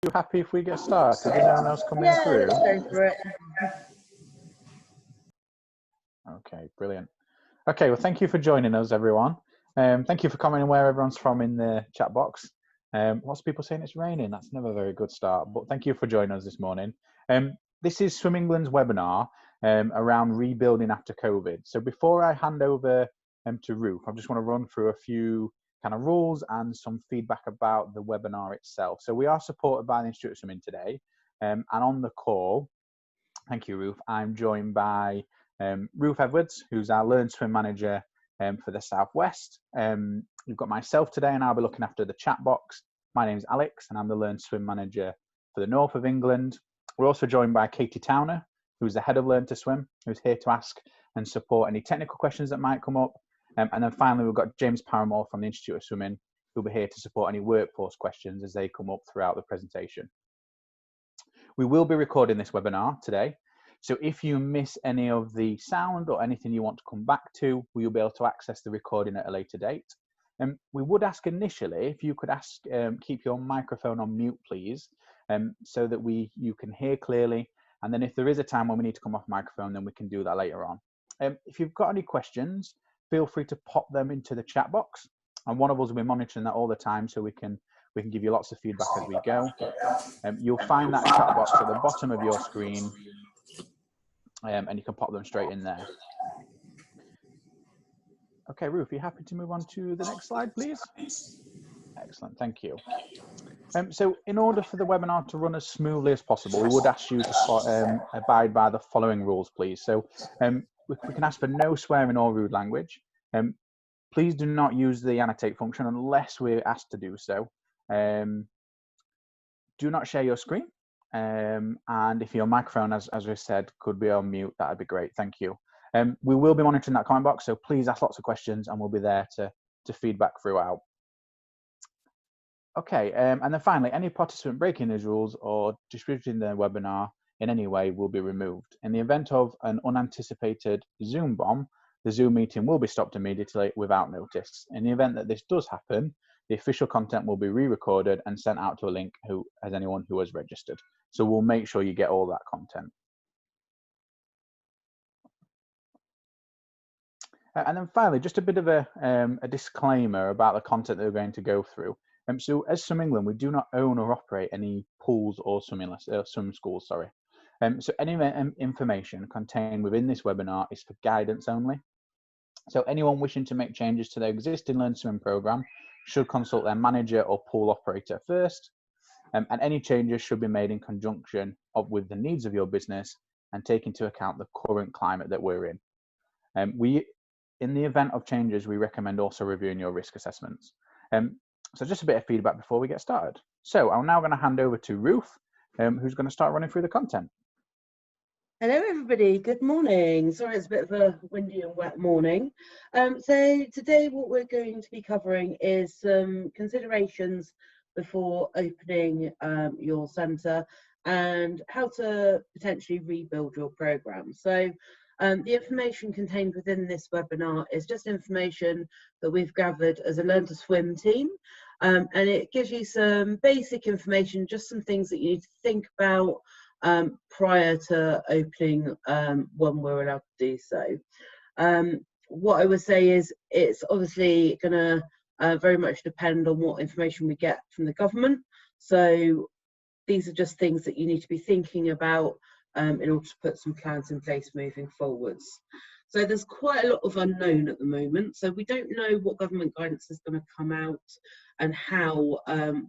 you happy if we get started? Is anyone else coming through? Let's go for it. Okay, brilliant. Okay, well, thank you for joining us, everyone. Thank you for commenting where everyone's from in the chat box. Lots of people saying it's raining. That's never a very good start, but thank you for joining us this morning. This is Swim England's webinar around rebuilding after COVID. So before I hand over to Ruth, I just want to run through a few kind of rules and some feedback about the webinar itself. So we are supported by the Institute of Swimming today, and on the call, thank you, Ruth, I'm joined by Ruth Edwards, who's our Learn Swim Manager for the Southwest. We've got myself today, and I'll be looking after the chat box. My name's Alex, and I'm the Learn Swim Manager for the North of England. We're also joined by Katie Towner, who's the head of Learn to Swim, who's here to ask and support any technical questions that might come up. And then finally, we've got James Paramore from the Institute of Swimming, who'll be here to support any workforce questions as they come up throughout the presentation. We will be recording this webinar today. So if you miss any of the sound or anything you want to come back to, we'll be able to access the recording at a later date. We would ask initially if you could keep your microphone on mute, please, so that you can hear clearly. And then if there is a time when we need to come off microphone, then we can do that later on. If you've got any questions, feel free to pop them into the chat box. And one of us will be monitoring that all the time, so we can give you lots of feedback as we go. You'll find that chat box at the bottom of your screen. And you can pop them straight in there. Okay, Ruth, are you happy to move on to the next slide, please? Excellent, thank you. So in order for the webinar to run as smoothly as possible, we would ask you to abide by the following rules, please. So we can ask for no swearing or rude language. Please do not use the annotate function unless we're asked to do so. Do not share your screen. And if your microphone, as we said, could be on mute, that'd be great. Thank you. We will be monitoring that comment box, so please ask lots of questions, and we'll be there to feedback throughout. Okay, and then finally, any participant breaking these rules or disrupting the webinar in any way will be removed. In the event of an unanticipated Zoom bomb, the Zoom meeting will be stopped immediately without notice. In the event that this does happen, the official content will be re-recorded and sent out to a link as anyone who has registered. So we'll make sure you get all that content. And then finally, just a bit of a disclaimer about the content that we're going to go through. So as Swim England, we do not own or operate any pools or swim schools, sorry. So any information contained within this webinar is for guidance only. So anyone wishing to make changes to their existing Learn Swim program should consult their manager or pool operator first. And any changes should be made in conjunction with the needs of your business and take into account the current climate that we're in. In the event of changes, we recommend also reviewing your risk assessments. So just a bit of feedback before we get started. So I'm now going to hand over to Ruth, who's going to start running through the content. Hello everybody, good morning. Sorry it's a bit of a windy and wet morning. So today what we're going to be covering is some considerations before opening your centre and how to potentially rebuild your programme. So the information contained within this webinar is just information that we've gathered as a Learn to Swim team, and it gives you some basic information, just some things that you need to think about prior to opening when we're allowed to do so. What I would say is it's obviously going to very much depend on what information we get from the government. So these are just things that you need to be thinking about in order to put some plans in place moving forwards. So there's quite a lot of unknown at the moment. So we don't know what government guidance is going to come out and how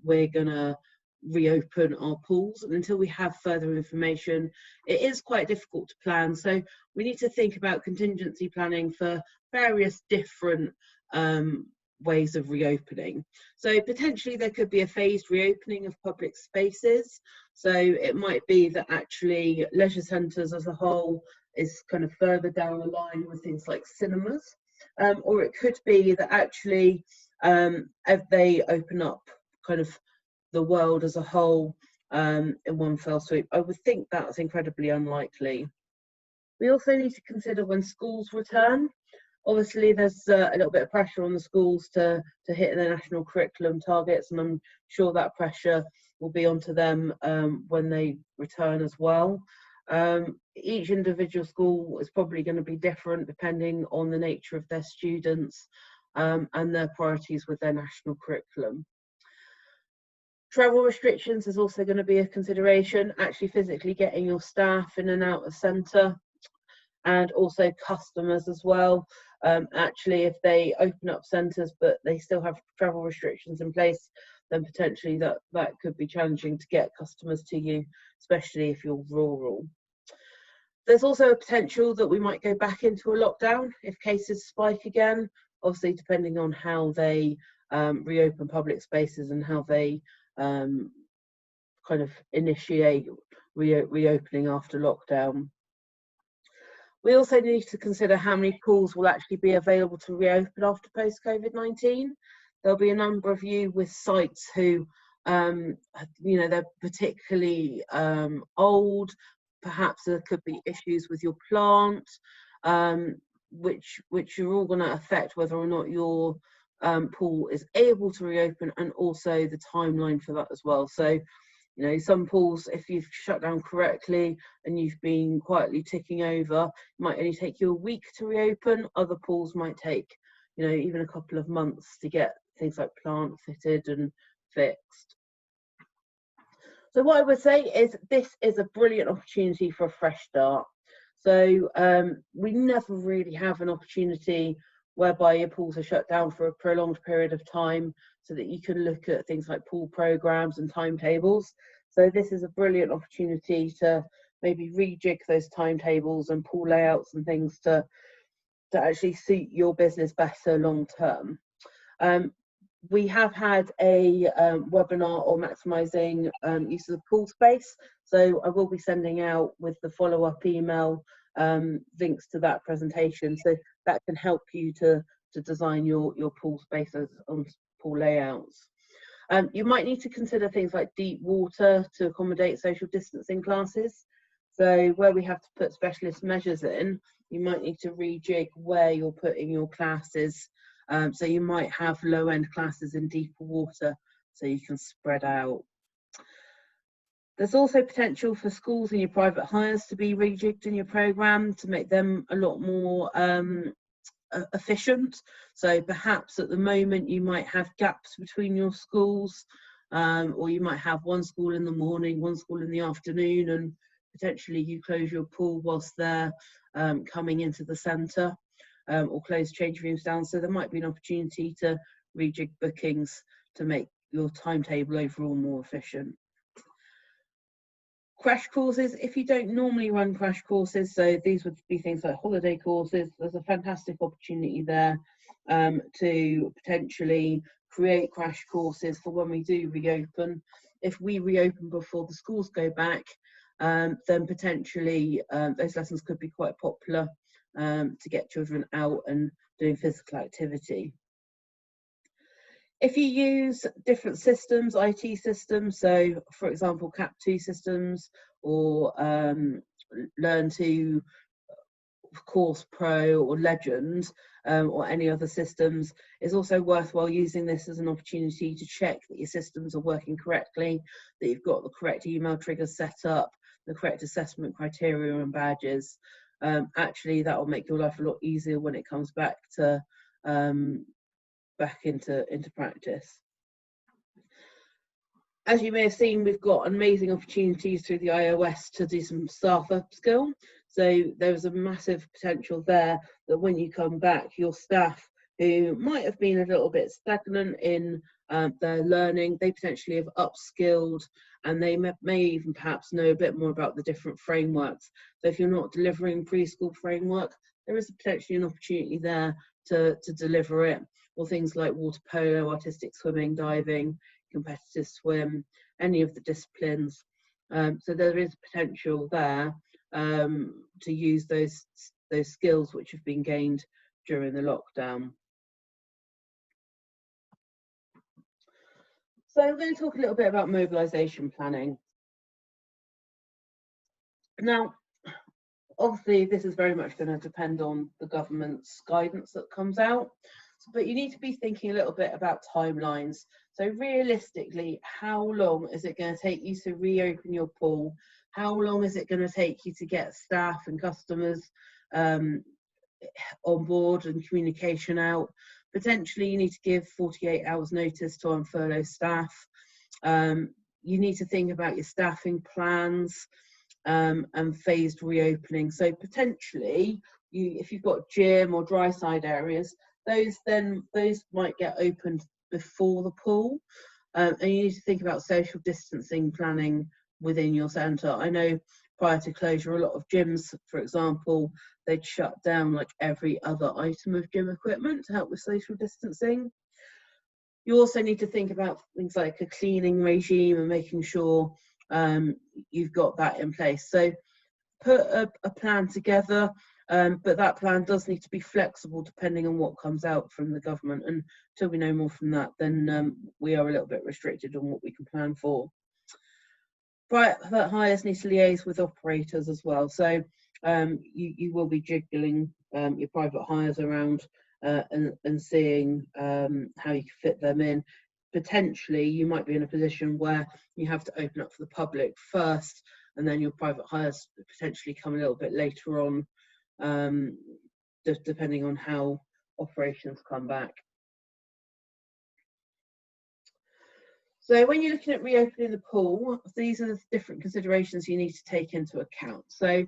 we're going to reopen our pools, and until we have further information it is quite difficult to plan. So we need to think about contingency planning for various different ways of reopening. So potentially there could be a phased reopening of public spaces. So it might be that actually leisure centres as a whole is kind of further down the line with things like cinemas, or it could be that actually if they open up kind of the world as a whole in one fell swoop. I would think that's incredibly unlikely. We also need to consider when schools return. Obviously there's a little bit of pressure on the schools to hit their national curriculum targets, and I'm sure that pressure will be onto them when they return as well. Each individual school is probably going to be different depending on the nature of their students and their priorities with their national curriculum. Travel restrictions is also going to be a consideration, actually physically getting your staff in and out of centre, and also customers as well. Actually, if they open up centres but they still have travel restrictions in place, then potentially that could be challenging to get customers to you, especially if you're rural. There's also a potential that we might go back into a lockdown if cases spike again, obviously depending on how they reopen public spaces and how they kind of initiate reopening after lockdown. We also need to consider how many pools will actually be available to reopen after post-COVID-19. There'll be a number of you with sites who, you know, they're particularly old. Perhaps there could be issues with your plant, which are all going to affect whether or not your pool is able to reopen, and also the timeline for that as well. So, you know, some pools, if you've shut down correctly and you've been quietly ticking over, it might only take you a week to reopen. Other pools might take, you know, even a couple of months to get things like plant fitted and fixed. So what I would say is this is a brilliant opportunity for a fresh start. So we never really have an opportunity whereby your pools are shut down for a prolonged period of time, so that you can look at things like pool programs and timetables. So this is a brilliant opportunity to maybe rejig those timetables and pool layouts and things to actually suit your business better long term. We have had a webinar on maximising use of the pool space, so I will be sending out with the follow-up email links to that presentation, so that can help you to design your pool spaces on pool layouts. You might need to consider things like deep water to accommodate social distancing classes. So where we have to put specialist measures in, you might need to rejig where you're putting your classes. So you might have low-end classes in deeper water, so you can spread out. There's also potential for schools and your private hires to be rejigged in your programme to make them a lot more efficient. So perhaps at the moment you might have gaps between your schools, or you might have one school in the morning, one school in the afternoon, and potentially you close your pool whilst they're coming into the centre. Or close change rooms down, so there might be an opportunity to rejig bookings to make your timetable overall more efficient. Crash courses, if you don't normally run crash courses, so these would be things like holiday courses, there's a fantastic opportunity there to potentially create crash courses for when we do reopen. If we reopen before the schools go back, then potentially those lessons could be quite popular to get children out and doing physical activity. If you use different systems, IT systems, so for example CAP2 systems, or Learn to Course Pro or Legend, or any other systems, it's also worthwhile using this as an opportunity to check that your systems are working correctly, that you've got the correct email triggers set up, the correct assessment criteria and badges. Actually, that will make your life a lot easier when it comes back to back into practice. As you may have seen, we've got amazing opportunities through the iOS to do some staff upskill. So there's a massive potential there that when you come back, your staff who might have been a little bit stagnant in their learning, they potentially have upskilled, and they may even perhaps know a bit more about the different frameworks. So if you're not delivering preschool framework, there is potentially an opportunity there to deliver it, or things like water polo, artistic swimming, diving, competitive swim, any of the disciplines. So there is potential there to use those skills which have been gained during the lockdown. So I'm going to talk a little bit about mobilisation planning. Now, obviously, this is very much going to depend on the government's guidance that comes out. But you need to be thinking a little bit about timelines. So realistically, how long is it going to take you to reopen your pool? How long is it going to take you to get staff and customers on board and communication out? Potentially you need to give 48 hours notice to unfurlough staff. You need to think about your staffing plans and phased reopening. So potentially, if you've got gym or dry side areas, those might get opened before the pool. And you need to think about social distancing planning within your centre. I know prior to closure, a lot of gyms, for example, they'd shut down like every other item of gym equipment to help with social distancing. You also need to think about things like a cleaning regime and making sure you've got that in place. So put a plan together, but that plan does need to be flexible depending on what comes out from the government. And until we know more from that, then we are a little bit restricted on what we can plan for. Private hires need to liaise with operators as well. So you will be jiggling your private hires around and seeing how you can fit them in. Potentially, you might be in a position where you have to open up for the public first, and then your private hires potentially come a little bit later on, just depending on how operations come back. So when you're looking at reopening the pool, these are the different considerations you need to take into account. So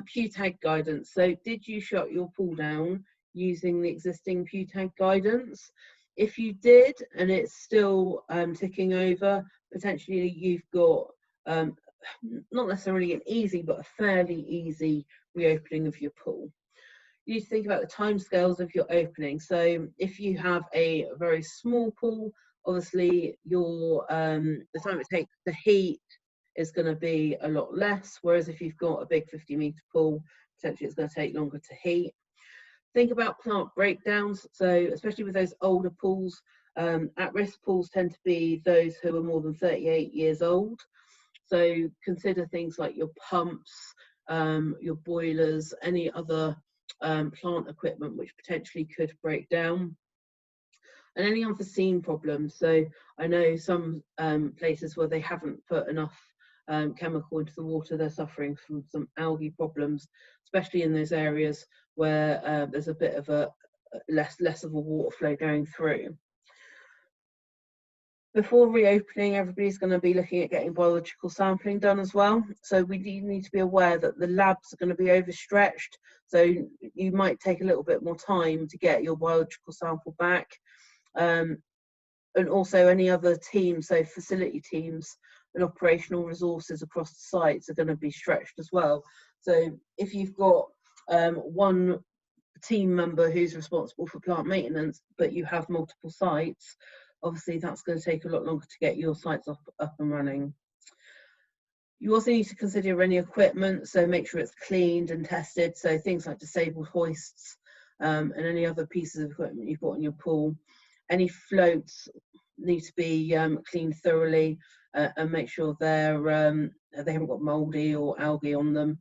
pew tag guidance. So did you shut your pool down using the existing pew tag guidance? If you did and it's still ticking over, potentially you've got not necessarily an easy, but a fairly easy reopening of your pool. You need to think about the timescales of your opening. So if you have a very small pool, obviously your the time it takes to heat is going to be a lot less, whereas if you've got a big 50-metre pool, potentially it's going to take longer to heat. Think about plant breakdowns. So especially with those older pools, at-risk pools tend to be those who are more than 38 years old. So consider things like your pumps, your boilers, any other plant equipment which potentially could break down. And any unforeseen problems. So I know some places where they haven't put enough chemical into the water, they're suffering from some algae problems, especially in those areas where there's a bit of a less of a water flow going through. Before reopening, everybody's going to be looking at getting biological sampling done as well. So we do need to be aware that the labs are going to be overstretched. So you might take a little bit more time to get your biological sample back. And also any other teams, so facility teams and operational resources across the sites are going to be stretched as well. So if you've got one team member who's responsible for plant maintenance, but you have multiple sites, obviously that's going to take a lot longer to get your sites up and running. You also need to consider any equipment, so make sure it's cleaned and tested. So things like disabled hoists and any other pieces of equipment you've got in your pool. Any floats need to be cleaned thoroughly and make sure they haven't got mouldy or algae on them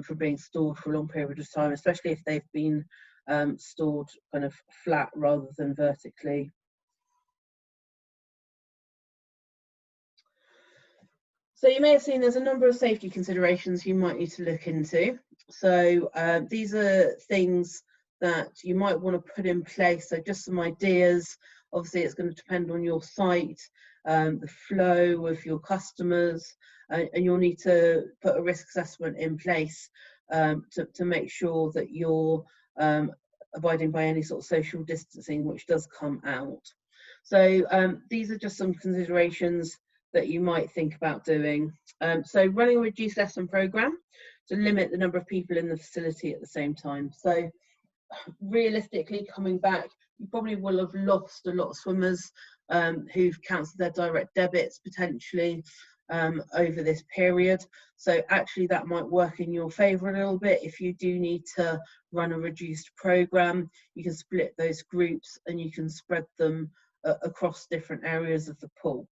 for being stored for a long period of time, especially if they've been stored kind of flat rather than vertically. So you may have seen there's a number of safety considerations you might need to look into. So these are things that you might want to put in place. So just some ideas. Obviously, it's going to depend on your site, the flow of your customers, and you'll need to put a risk assessment in place to make sure that you're abiding by any sort of social distancing which does come out. So these are just some considerations that you might think about doing. So running a reduced lesson programme to limit the number of people in the facility at the same time. So realistically, coming back, you probably will have lost a lot of swimmers who've cancelled their direct debits potentially over this period. So actually that might work in your favour a little bit. If you do need to run a reduced programme, you can split those groups and you can spread them across different areas of the pool.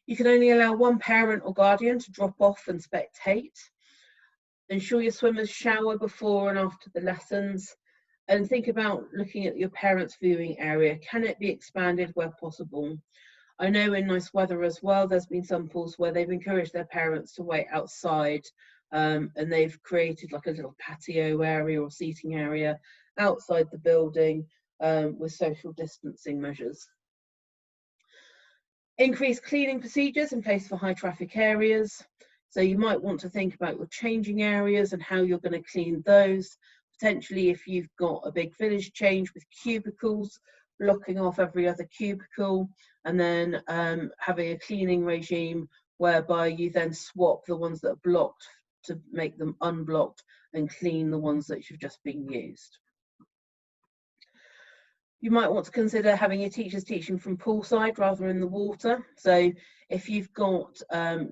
You can only allow one parent or guardian to drop off and spectate. Ensure your swimmers shower before and after the lessons. And think about looking at your parents' viewing area. Can it be expanded where possible? I know in nice weather as well, there's been some pools where they've encouraged their parents to wait outside, and they've created like a little patio area or seating area outside the building with social distancing measures. Increased cleaning procedures in place for high traffic areas. So you might want to think about your changing areas and how you're going to clean those. Potentially if you've got a big village change with cubicles, blocking off every other cubicle, and then having a cleaning regime whereby you then swap the ones that are blocked to make them unblocked and clean the ones that have just been used. You might want to consider having your teachers teaching from poolside rather than the water. So if you've got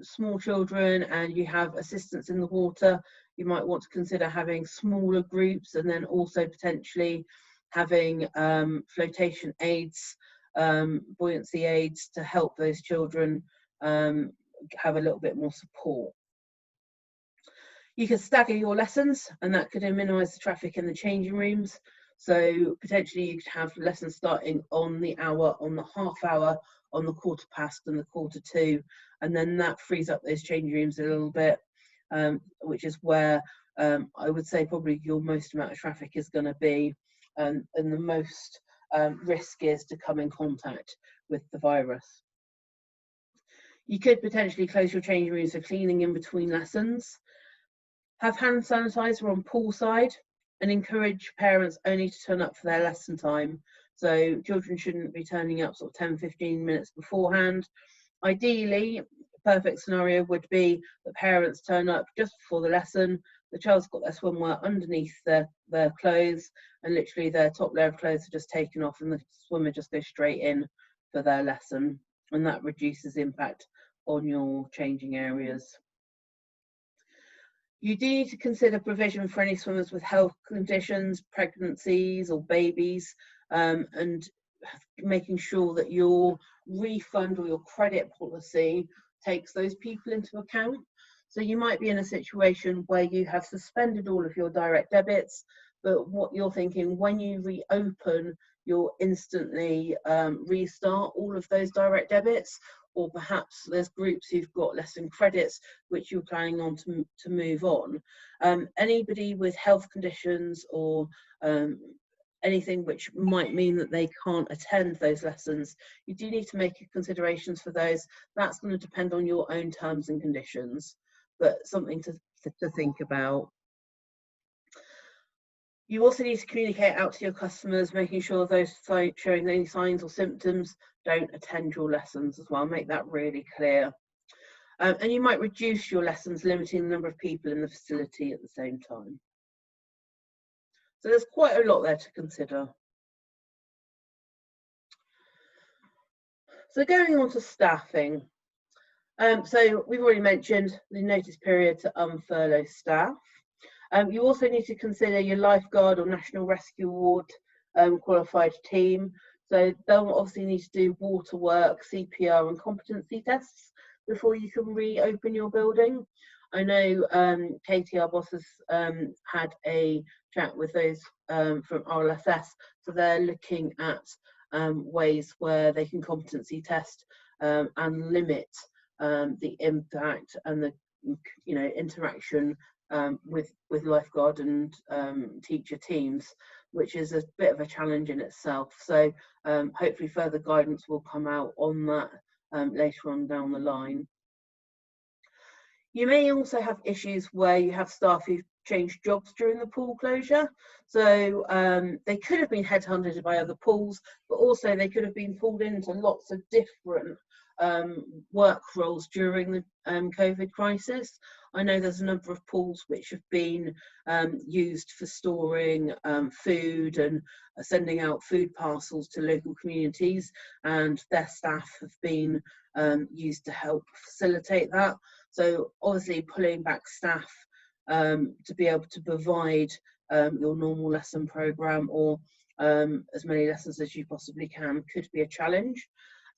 small children and you have assistants in the water, you might want to consider having smaller groups, and then also potentially having flotation aids, buoyancy aids to help those children have a little bit more support. You can stagger your lessons, and that could minimise the traffic in the changing rooms. So potentially you could have lessons starting on the hour, on the half hour, on the quarter past and the quarter to, and then that frees up those changing rooms a little bit, which is where I would say probably your most amount of traffic is going to be, and the most risk is to come in contact with the virus. You could potentially close your changing rooms for cleaning in between lessons. Have hand sanitizer on poolside, and encourage parents only to turn up for their lesson time. So children shouldn't be turning up sort of 10-15 minutes beforehand. Ideally, perfect scenario would be that parents turn up just before the lesson, the child's got their swimwear underneath their clothes, and literally their top layer of clothes are just taken off and the swimmer just goes straight in for their lesson, and that reduces impact on your changing areas. You do need to consider provision for any swimmers with health conditions, pregnancies or babies, and making sure that your refund or your credit policy takes those people into account. So you might be in a situation where you have suspended all of your direct debits, but what you're thinking, when you reopen, you'll instantly restart all of those direct debits, or perhaps there's groups who've got lesson credits which you're planning on to move on. Anybody with health conditions or anything which might mean that they can't attend those lessons, you do need to make considerations for those. That's going to depend on your own terms and conditions, but something to think about. You also need to communicate out to your customers, making sure those showing any signs or symptoms don't attend your lessons as well. Make that really clear. And you might reduce your lessons, limiting the number of people in the facility at the same time. So there's quite a lot there to consider. So going on to staffing. So we've already mentioned the notice period to unfurlough staff. You also need to consider your lifeguard or National Rescue Award qualified team. So they'll obviously need to do water work, CPR and competency tests before you can reopen your building. I know Katie, our boss, has had a chat with those from RLSS, so they're looking at ways where they can competency test and limit the impact and the interaction with lifeguard and teacher teams, which is a bit of a challenge in itself. So hopefully further guidance will come out on that later on down the line. You may also have issues where you have staff who've changed jobs during the pool closure. So they could have been headhunted by other pools, but also they could have been pulled into lots of different work roles during the COVID crisis. I know there's a number of pools which have been used for storing food and sending out food parcels to local communities, and their staff have been used to help facilitate that. So obviously pulling back staff to be able to provide your normal lesson programme or as many lessons as you possibly can could be a challenge.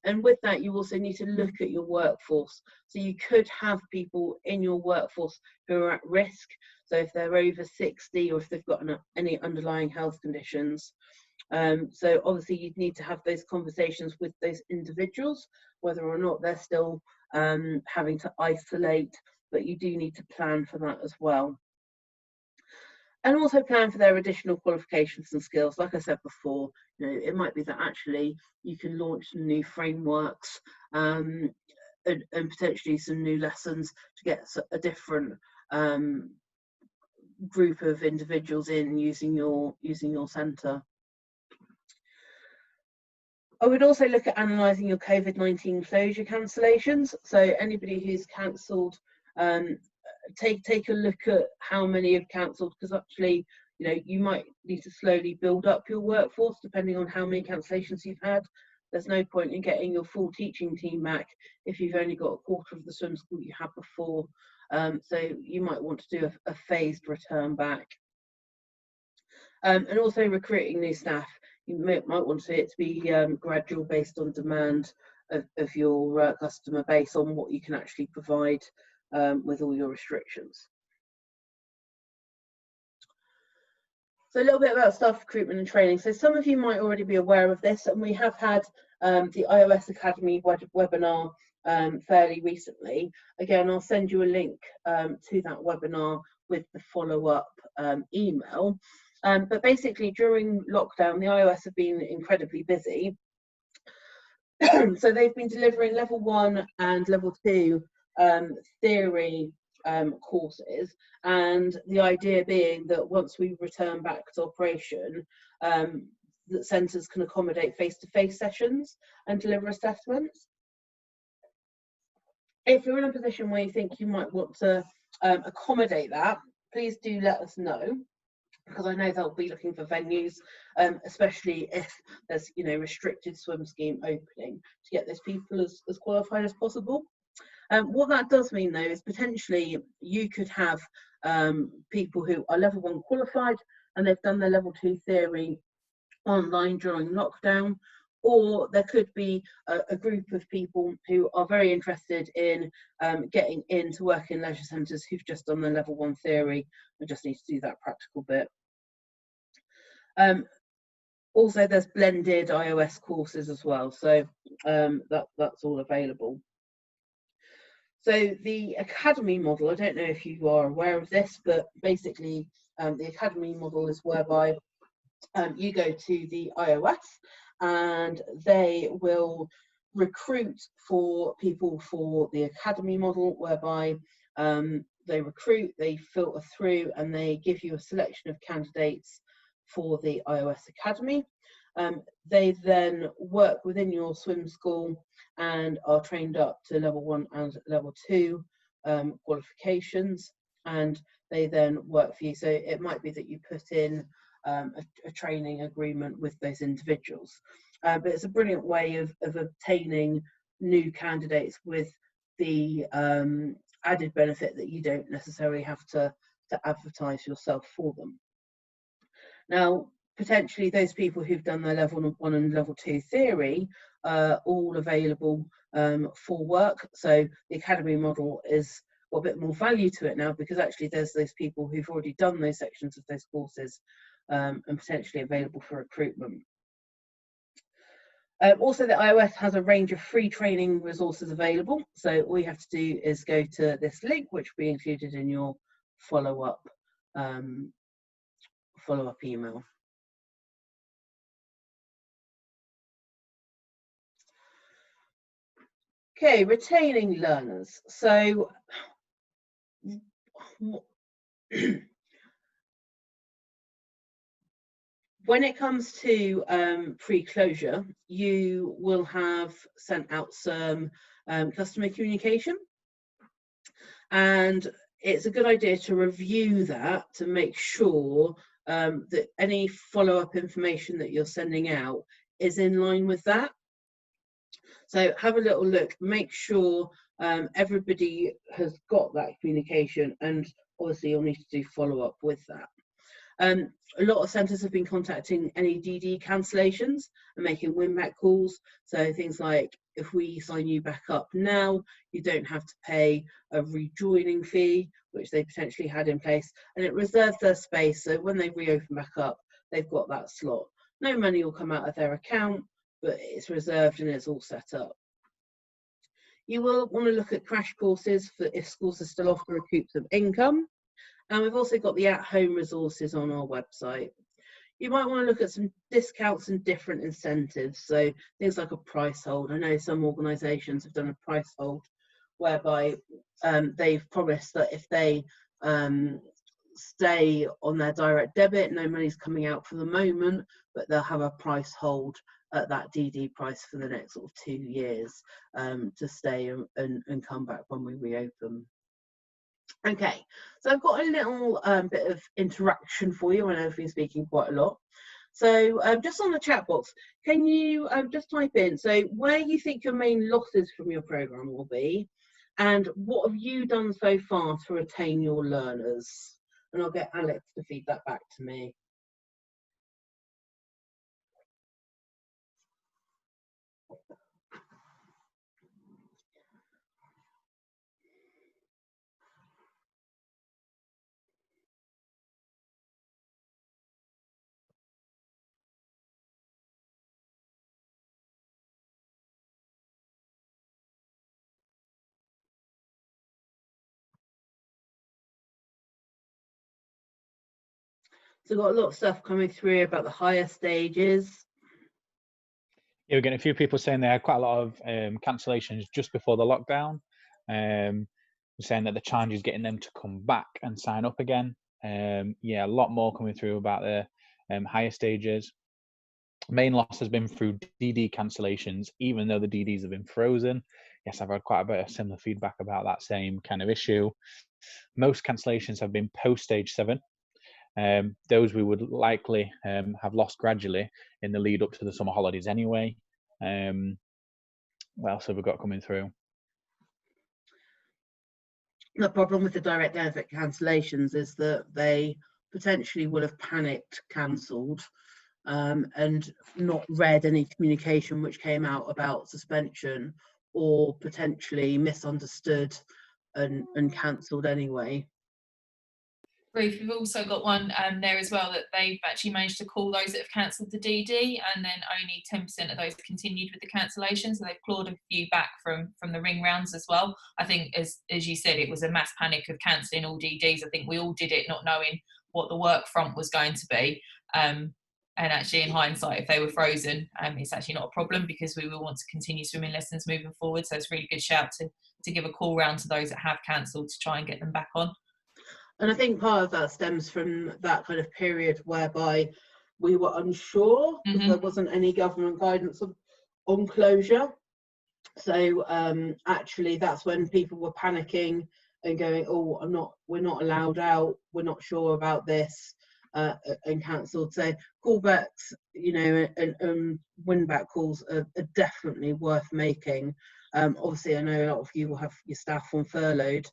And with that, you also need to look at your workforce. So you could have people in your workforce who are at risk. So if they're over 60 or if they've got any underlying health conditions. So obviously you'd need to have those conversations with those individuals, whether or not they're still having to isolate, but you do need to plan for that as well. And also plan for their additional qualifications and skills. Like I said before, you know, it might be that actually you can launch some new frameworks and potentially some new lessons to get a different group of individuals in using your centre. I would also look at analysing your COVID-19 closure cancellations. So anybody who's cancelled, take a look at how many have cancelled, because actually, you know, you might need to slowly build up your workforce depending on how many cancellations you've had. There's no point in getting your full teaching team back if you've only got a quarter of the swim school you had before. So you might want to do a phased return back. And also recruiting new staff. You might want it to be gradual, based on demand of your customer base, on what you can actually provide with all your restrictions. So a little bit about staff recruitment and training. So some of you might already be aware of this, and we have had the iOS Academy webinar fairly recently. Again, I'll send you a link to that webinar with the follow-up email. But basically, during lockdown, the iOS have been incredibly busy. So they've been delivering level 1 and level 2 theory courses, and the idea being that once we return back to operation, that centres can accommodate face-to-face sessions and deliver assessments. If you're in a position where you think you might want to accommodate that, please do let us know, because I know they'll be looking for venues, especially if there's, you know, restricted swim scheme opening, to get those people as qualified as possible. What that does mean, though, is potentially you could have people who are level 1 qualified and they've done their level 2 theory online during lockdown, or there could be a group of people who are very interested in getting into work in leisure centres who've just done their level 1 theory and just need to do that practical bit. Also, there's blended iOS courses as well, so that's all available. So the Academy model, I don't know if you are aware of this, but basically the Academy model is whereby you go to the iOS and they will recruit for people for the Academy model, whereby they recruit, they filter through, and they give you a selection of candidates for the iOS Academy. They then work within your swim school and are trained up to level 1 and level 2 qualifications, and they then work for you. So it might be that you put in a training agreement with those individuals, but it's a brilliant way of obtaining new candidates, with the added benefit that you don't necessarily have to advertise yourself for them. Now, potentially those people who've done their level 1 and level 2 theory are all available for work. So the Academy model is got a bit more value to it now, because actually there's those people who've already done those sections of those courses and potentially available for recruitment. Also, the iOS has a range of free training resources available. So all you have to do is go to this link, which will be included in your follow-up email. Okay, retaining learners. So when it comes to pre-closure, you will have sent out some customer communication, and it's a good idea to review that to make sure that any follow-up information that you're sending out is in line with that. So have a little look, make sure everybody has got that communication, and obviously you'll need to do follow-up with that. A lot of centres have been contacting any DD cancellations and making win-back calls. So things like if we sign you back up now, you don't have to pay a rejoining fee, which they potentially had in place, and it reserves their space, so when they reopen back up, they've got that slot. No money will come out of their account, but it's reserved and it's all set up. You will want to look at crash courses for if schools are still offering to recoup some income, and we've also got the at-home resources on our website. You might want to look at some discounts and different incentives, so things like a price hold. I know some organisations have done a price hold whereby they've promised that if they stay on their direct debit, no money's coming out for the moment, but they'll have a price hold at that DD price for the next sort of 2 years to stay and come back when we reopen. Okay, so I've got a little bit of interaction for you. I know I've been speaking quite a lot. So just on the chat box, can you just type in, so where you think your main losses from your programme will be, and what have you done so far to retain your learners? And I'll get Alex to feed that back to me. So we've got a lot of stuff coming through about the higher stages. Yeah, we're getting a few people saying they had quite a lot of cancellations just before the lockdown. Saying that the challenge is getting them to come back and sign up again. Yeah, a lot more coming through about the higher stages. Main loss has been through DD cancellations, even though the DDs have been frozen. Yes, I've had quite a bit of similar feedback about that same kind of issue. Most cancellations have been post stage 7. Those we would likely have lost gradually in the lead up to the summer holidays anyway. What else have we got coming through? The problem with the direct debit cancellations is that they potentially would have panicked cancelled and not read any communication which came out about suspension, or potentially misunderstood and cancelled anyway. Ruth, we've also got one there as well that they've actually managed to call those that have cancelled the DD, and then only 10% of those continued with the cancellation. So they've clawed a few back from the ring rounds as well. I think, as you said, it was a mass panic of cancelling all DDs. I think we all did it not knowing what the work front was going to be. And actually, in hindsight, if they were frozen, it's actually not a problem because we will want to continue swimming lessons moving forward. So it's a really good shout to give a call round to those that have cancelled to try and get them back on. And I think part of that stems from that kind of period whereby we were unsure because there wasn't any government guidance on closure. So actually that's when people were panicking and going, oh, we're not allowed out, we're not sure about this, and cancelled. So callbacks, and win back calls are definitely worth making. Obviously, I know a lot of you will have your staff on furloughed,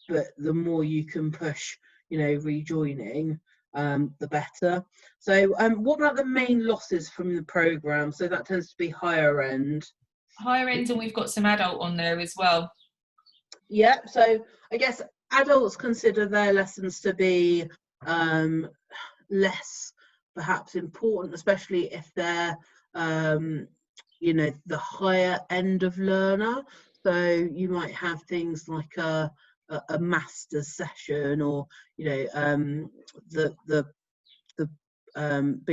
but the more you can push, rejoining, the better. So what about the main losses from the programme? So that tends to be higher end. Higher end, and we've got some adult on there as well. Yeah, so I guess adults consider their lessons to be less perhaps important, especially if they're the higher end of learner. So you might have things like a master's session, or be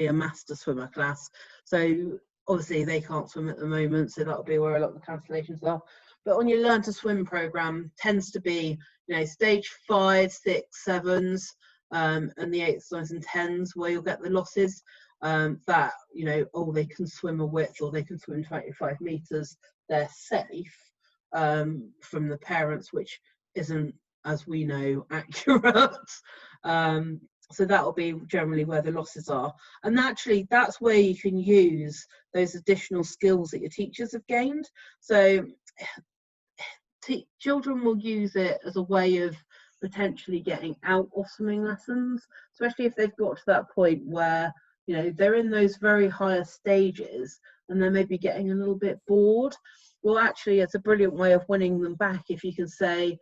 a master swimmer class. So obviously they can't swim at the moment, so that'll be where a lot of the cancellations are. But on your Learn to Swim programme tends to be, stage 5, 6, 7s, and the 8s, 9s and 10s where you'll get the losses that, they can swim a width or they can swim 25 metres. They're safe from the parents, which isn't, as we know, accurate. So that'll be generally where the losses are. And actually, that's where you can use those additional skills that your teachers have gained. So children will use it as a way of potentially getting out of swimming lessons, especially if they've got to that point where they're in those very higher stages and they're maybe getting a little bit bored. Well, actually, it's a brilliant way of winning them back if you can say,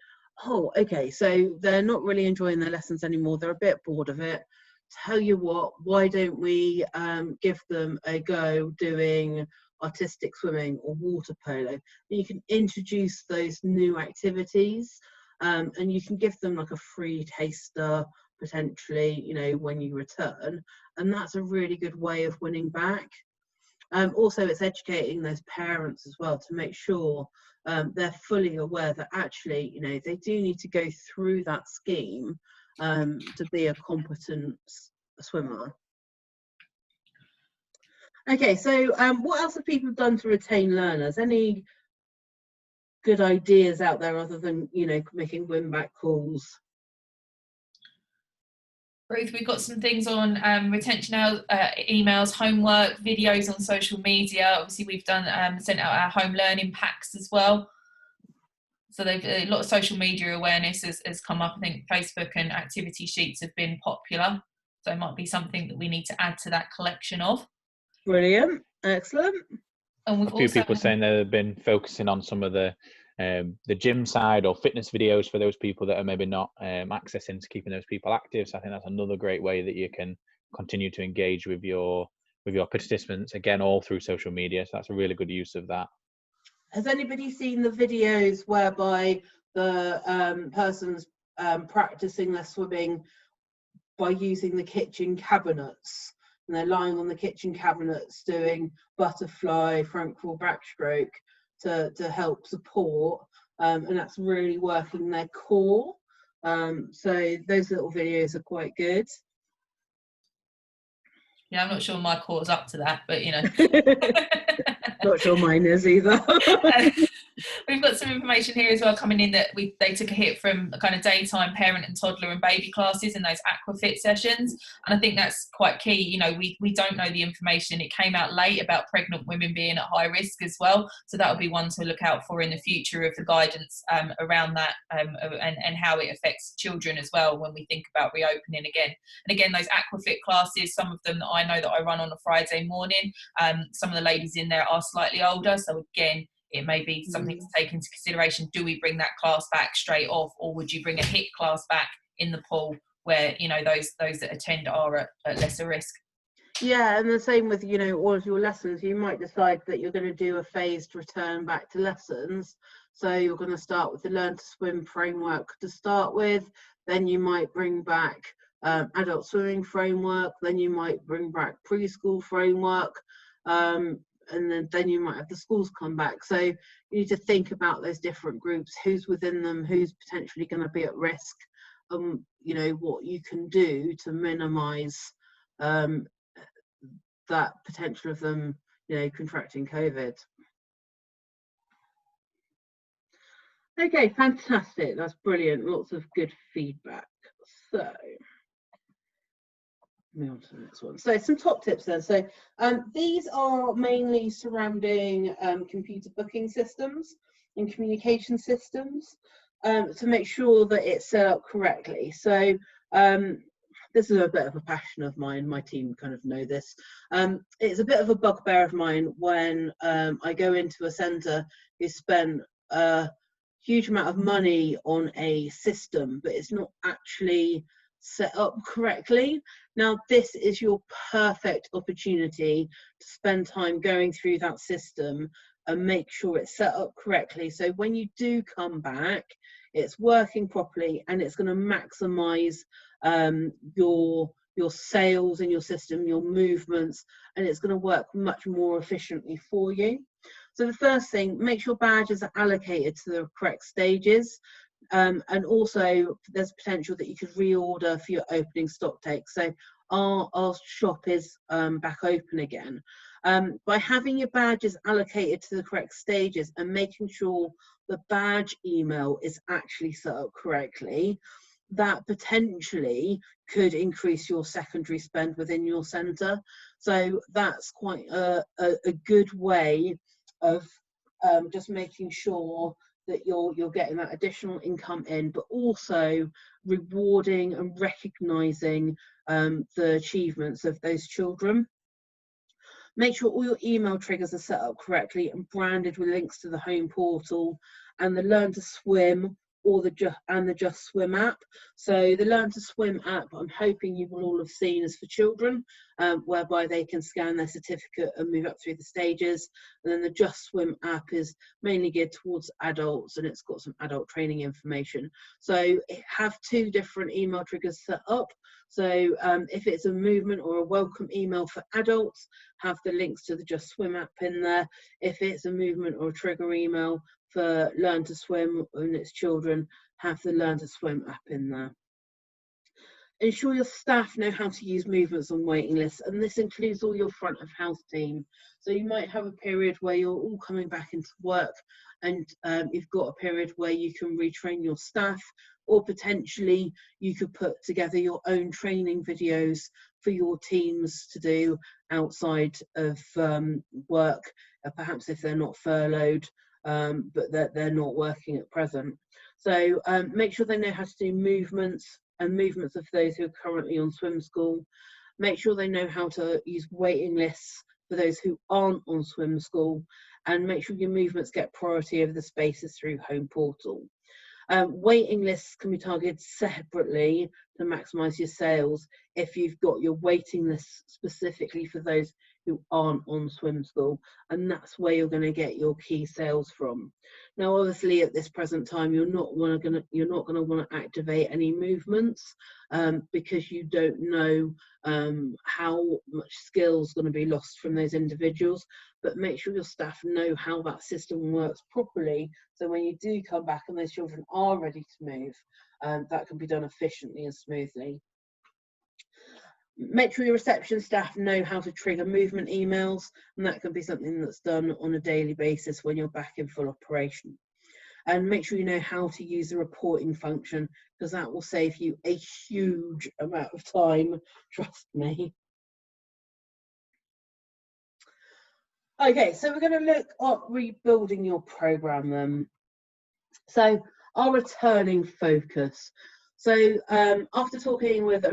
oh, okay, so they're not really enjoying their lessons anymore, they're a bit bored of it. Tell you what, why don't we give them a go doing artistic swimming or water polo? And you can introduce those new activities, and you can give them like a free taster potentially, you know, when you return, and that's a really good way of winning back. Also, it's educating those parents as well to make sure they're fully aware that actually, you know, they do need to go through that scheme to be a competent swimmer. Okay, so what else have people done to retain learners? Any good ideas out there other than, you know, making win-back calls? Ruth, we've got some things on retention emails, homework, videos on social media. Obviously, we've done sent out our home learning packs as well. So they've a lot of social media awareness has come up. I think Facebook and activity sheets have been popular. So it might be something that we need to add to that collection of. Brilliant, excellent. And a few people saying they've been focusing on some of the gym side or fitness videos for those people that are maybe not accessing to keeping those people active. So I think that's another great way that you can continue to engage with your participants, again, all through social media. So that's a really good use of that. Has anybody seen the videos whereby the person's practicing their swimming by using the kitchen cabinets, and they're lying on the kitchen cabinets doing butterfly, front crawl, backstroke to help support, and that's really working their core. So those little videos are quite good. Yeah, I'm not sure my core's up to that, but you know. Not sure mine is either. We've got some information here as well coming in that they took a hit from kind of daytime parent and toddler and baby classes in those aquafit sessions, and I think that's quite key. You know, we don't know the information. It came out late about pregnant women being at high risk as well, so that will be one to look out for in the future of the guidance around that, and how it affects children as well when we think about reopening again. And again, those aquafit classes, some of them that I know that I run on a Friday morning, some of the ladies in there are slightly older, so again, it may be something to take into consideration. Do we bring that class back straight off, or would you bring a HIIT class back in the pool where, you know, those that attend are at lesser risk? Yeah, and the same with, you know, all of your lessons. You might decide that you're going to do a phased return back to lessons. So you're going to start with the Learn to Swim framework to start with, then you might bring back adult swimming framework, then you might bring back preschool framework, and then you might have the schools come back. So you need to think about those different groups, who's within them, who's potentially going to be at risk, you know, what you can do to minimise that potential of them, you know, contracting COVID. Okay, fantastic. That's brilliant. Lots of good feedback. So move on to the next one. So some top tips then. So these are mainly surrounding computer booking systems and communication systems to make sure that it's set up correctly. So this is a bit of a passion of mine. My team kind of know this. It's a bit of a bugbear of mine when I go into a centre who spent a huge amount of money on a system, but it's not actually set up correctly. Now, this is your perfect opportunity to spend time going through that system and make sure it's set up correctly. So when you do come back, it's working properly and it's going to maximize your sales in your system, your movements, and it's going to work much more efficiently for you. So the first thing, make sure badges are allocated to the correct stages. And also there's potential that you could reorder for your opening stock take. So our shop is back open again. By having your badges allocated to the correct stages and making sure the badge email is actually set up correctly, that potentially could increase your secondary spend within your centre. So that's quite a good way of just making sure that you're getting that additional income in, but also rewarding and recognising the achievements of those children. Make sure all your email triggers are set up correctly and branded with links to the home portal and the Learn to Swim or the Just Swim app. So the Learn to Swim app, I'm hoping you will all have seen, is for children, whereby they can scan their certificate and move up through the stages. And then the Just Swim app is mainly geared towards adults, and it's got some adult training information. So have 2 different email triggers set up. So if it's a movement or a welcome email for adults, have the links to the Just Swim app in there. If it's a movement or a trigger email for Learn to Swim and its children, have the Learn to Swim app in there. Ensure your staff know how to use movements on waiting lists, and this includes all your front of house team. So you might have a period where you're all coming back into work, and you've got a period where you can retrain your staff, or potentially you could put together your own training videos for your teams to do outside of work, perhaps if they're not furloughed, but they're not working at present. So make sure they know how to do movements and movements of those who are currently on swim school. Make sure they know how to use waiting lists for those who aren't on swim school, and make sure your movements get priority over the spaces through home portal. Waiting lists can be targeted separately to maximise your sales if you've got your waiting lists specifically for those who aren't on swim school, and that's where you're going to get your key sales from. Now, obviously, at this present time, you're not going to want to activate any movements because you don't know how much skill is going to be lost from those individuals. But make sure your staff know how that system works properly, so when you do come back and those children are ready to move, that can be done efficiently and smoothly. Make sure your reception staff know how to trigger movement emails, and that can be something that's done on a daily basis when you're back in full operation. And make sure you know how to use the reporting function, because that will save you a huge amount of time, trust me. Okay, so we're going to look at rebuilding your programme then. So our returning focus. So after talking with a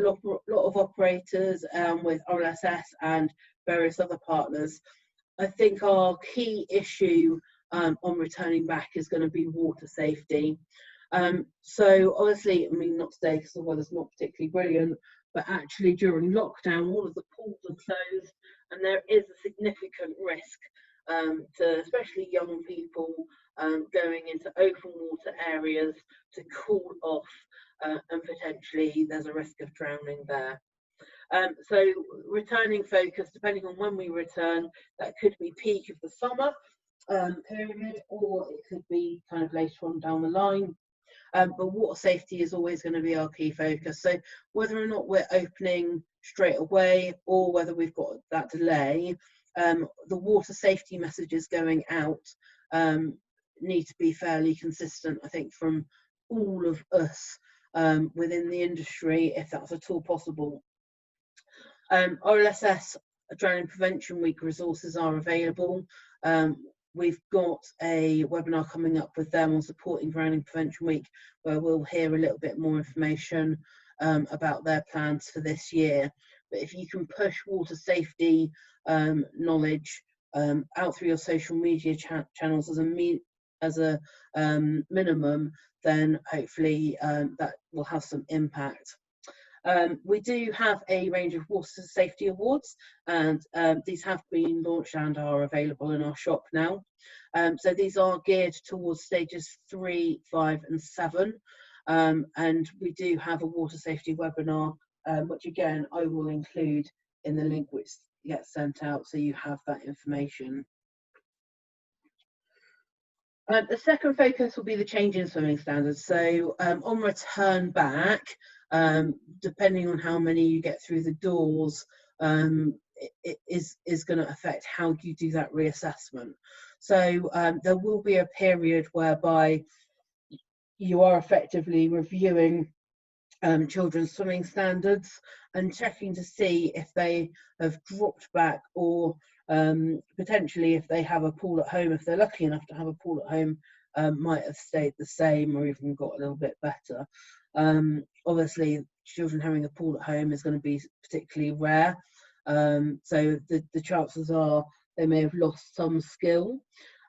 lot of operators, with RLSS and various other partners, I think our key issue on returning back is going to be water safety. So obviously, I mean, not today because the weather's not particularly brilliant, but actually during lockdown, all of the pools are closed, and there is a significant risk to especially young people going into open water areas to cool off, and potentially there's a risk of drowning there. So returning focus, depending on when we return, that could be peak of the summer period, or it could be kind of later on down the line. But water safety is always going to be our key focus. So whether or not we're opening straight away or whether we've got that delay, the water safety messages going out need to be fairly consistent, I think, from all of us within the industry, if that's at all possible. RLSS Drowning Prevention Week resources are available. We've got a webinar coming up with them on supporting Drowning Prevention Week, where we'll hear a little bit more information about their plans for this year. But if you can push water safety knowledge out through your social media channels as a minimum, then hopefully that will have some impact. We do have a range of water safety awards, and these have been launched and are available in our shop now. So these are geared towards stages 3, 5 and 7, and we do have a water safety webinar, which again I will include in the link which gets sent out, so you have that information. The second focus will be the change in swimming standards. So on return back, depending on how many you get through the doors, it is going to affect how you do that reassessment. So there will be a period whereby you are effectively reviewing children's swimming standards and checking to see if they have dropped back, or potentially if they have a pool at home, if they're lucky enough to have a pool at home, might have stayed the same or even got a little bit better. Obviously, children having a pool at home is going to be particularly rare, So the chances are they may have lost some skill.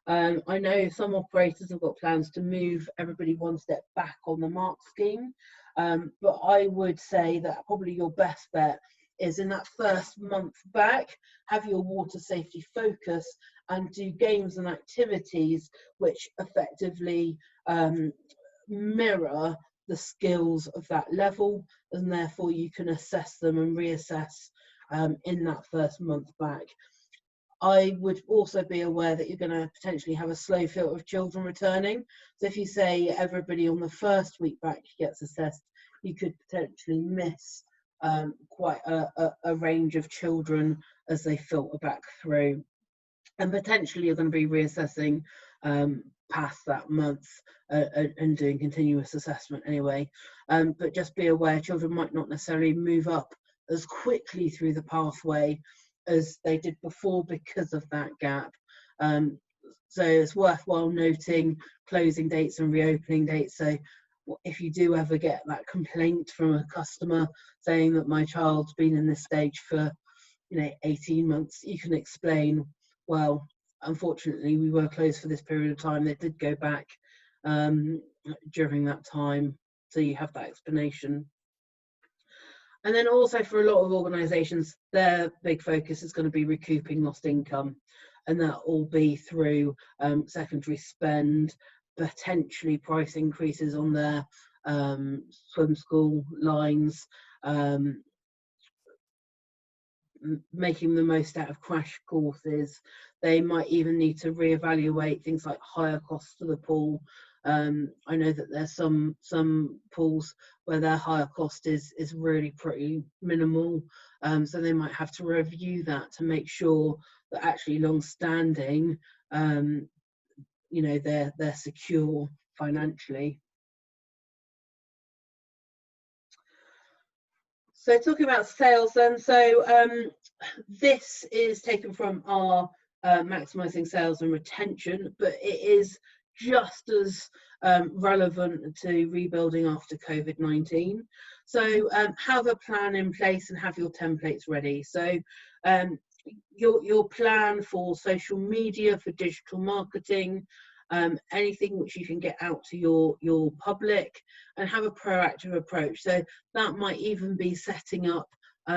I know some operators have got plans to move everybody one step back on the mark scheme, but I would say that probably your best bet is in that first month back, have your water safety focus and do games and activities which effectively mirror the skills of that level, and therefore you can assess them and reassess in that first month back. I would also be aware that you're going to potentially have a slow filter of children returning. So if you say everybody on the first week back gets assessed, you could potentially miss quite a range of children as they filter back through. And potentially you're going to be reassessing past that month and doing continuous assessment anyway. But just be aware children might not necessarily move up as quickly through the pathway as they did before because of that gap. So it's worthwhile noting closing dates and reopening dates. So if you do ever get that complaint from a customer saying that my child's been in this stage for 18 months, you can explain, well, unfortunately we were closed for this period of time. They did go back during that time, so you have that explanation. And then also for a lot of organisations, their big focus is going to be recouping lost income, and that will be through secondary spend, potentially price increases on their swim school lines, making the most out of crash courses. They might even need to reevaluate things like higher costs to the pool. I know that there's some pools where their higher cost is really pretty minimal, so they might have to review that to make sure that actually long-standing, they're secure financially. So talking about sales then, so this is taken from our maximising sales and retention, but it is just as relevant to rebuilding after COVID-19. So have a plan in place and have your templates ready. So your plan for social media, for digital marketing, anything which you can get out to your public, and have a proactive approach. So that might even be setting up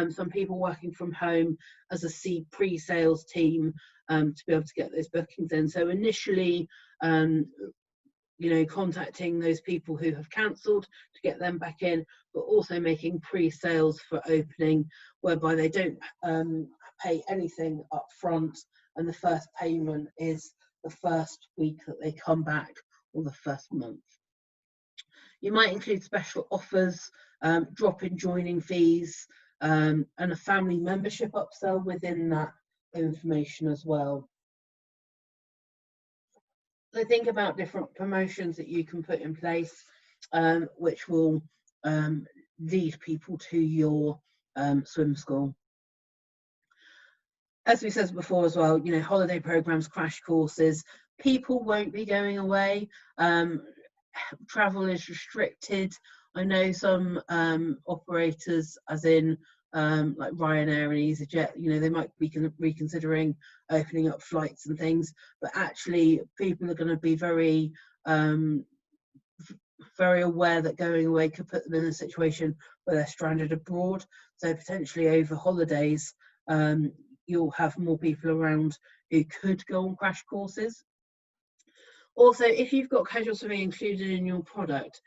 some people working from home as a pre-sales team to be able to get those bookings in. So initially, contacting those people who have cancelled to get them back in, but also making pre-sales for opening, whereby they don't pay anything up front, and the first payment is the first week that they come back or the first month. You might include special offers, drop-in joining fees, and a family membership upsell within that information as well. So think about different promotions that you can put in place, which will lead people to your swim school. As we said before as well, holiday programs, crash courses, people won't be going away. Travel is restricted. I know some operators, as in like Ryanair and EasyJet, they might be reconsidering opening up flights and things, but actually people are going to be very very aware that going away could put them in a situation where they're stranded abroad. So potentially over holidays, you'll have more people around who could go on crash courses. Also, if you've got casual swimming included in your product,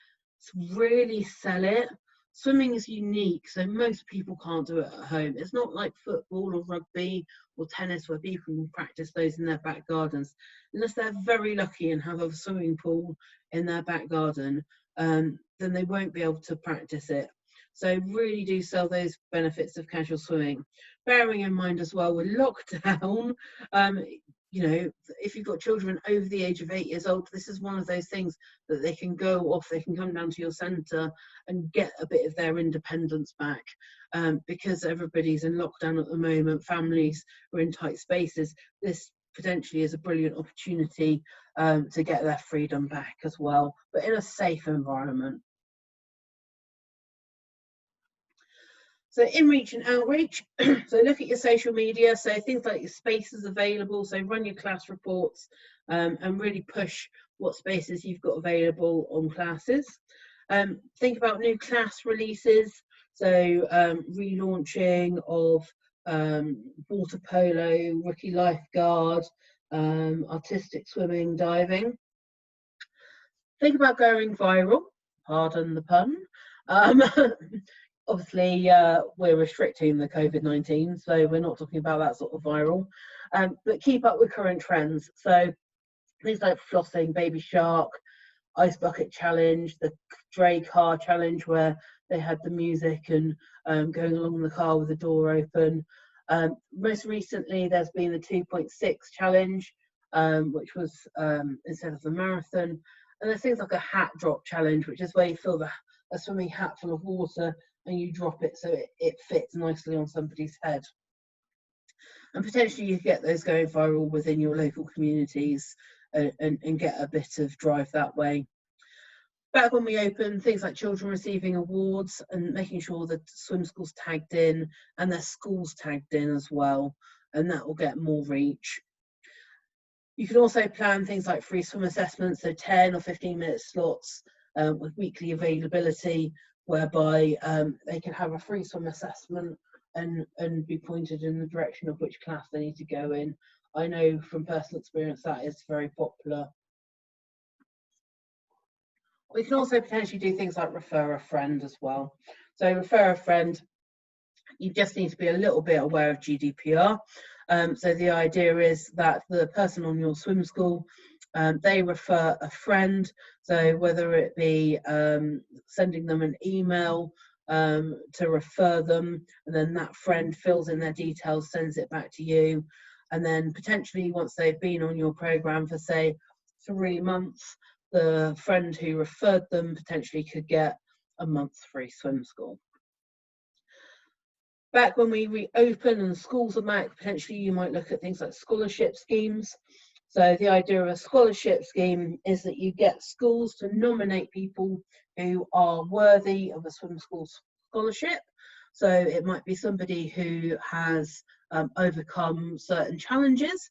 really sell it. Swimming is unique, so most people can't do it at home. It's not like football or rugby or tennis where people can practice those in their back gardens. Unless they're very lucky and have a swimming pool in their back garden, then they won't be able to practice it. So really do sell those benefits of casual swimming. Bearing in mind as well with lockdown, if you've got children over the age of 8 years old, this is one of those things that they can go off, they can come down to your centre and get a bit of their independence back. Because everybody's in lockdown at the moment, families are in tight spaces, this potentially is a brilliant opportunity to get their freedom back as well, but in a safe environment. So in reach and outreach, so look at your social media, so things like your spaces available, so run your class reports and really push what spaces you've got available on classes. Think about new class releases, so relaunching of water polo, rookie lifeguard, artistic swimming, diving. Think about going viral, pardon the pun. Obviously, we're restricting the Covid-19, so we're not talking about that sort of viral, but keep up with current trends. So things like flossing, baby shark, ice bucket challenge, the Dre car challenge where they had the music and going along the car with the door open. Most recently, there's been the 2.6 challenge, which was instead of the marathon. And there's things like a hat drop challenge, which is where you fill a swimming hat full of water and you drop it so it fits nicely on somebody's head. And potentially you get those going viral within your local communities and get a bit of drive that way. Back when we open, things like children receiving awards and making sure that swim schools tagged in and their schools tagged in as well, and that will get more reach. You can also plan things like free swim assessments, so 10 or 15-minute slots with weekly availability, whereby they can have a free swim assessment and be pointed in the direction of which class they need to go in. I know from personal experience that is very popular. We can also potentially do things like refer a friend as well. So refer a friend, you just need to be a little bit aware of GDPR. So the idea is that the person on your swim school, they refer a friend. So whether it be sending them an email to refer them, and then that friend fills in their details, sends it back to you. And then potentially once they've been on your program for say 3 months, the friend who referred them potentially could get a month free swim school. Back when we reopen and schools are back, potentially you might look at things like scholarship schemes. So the idea of a scholarship scheme is that you get schools to nominate people who are worthy of a swim school scholarship. So it might be somebody who has overcome certain challenges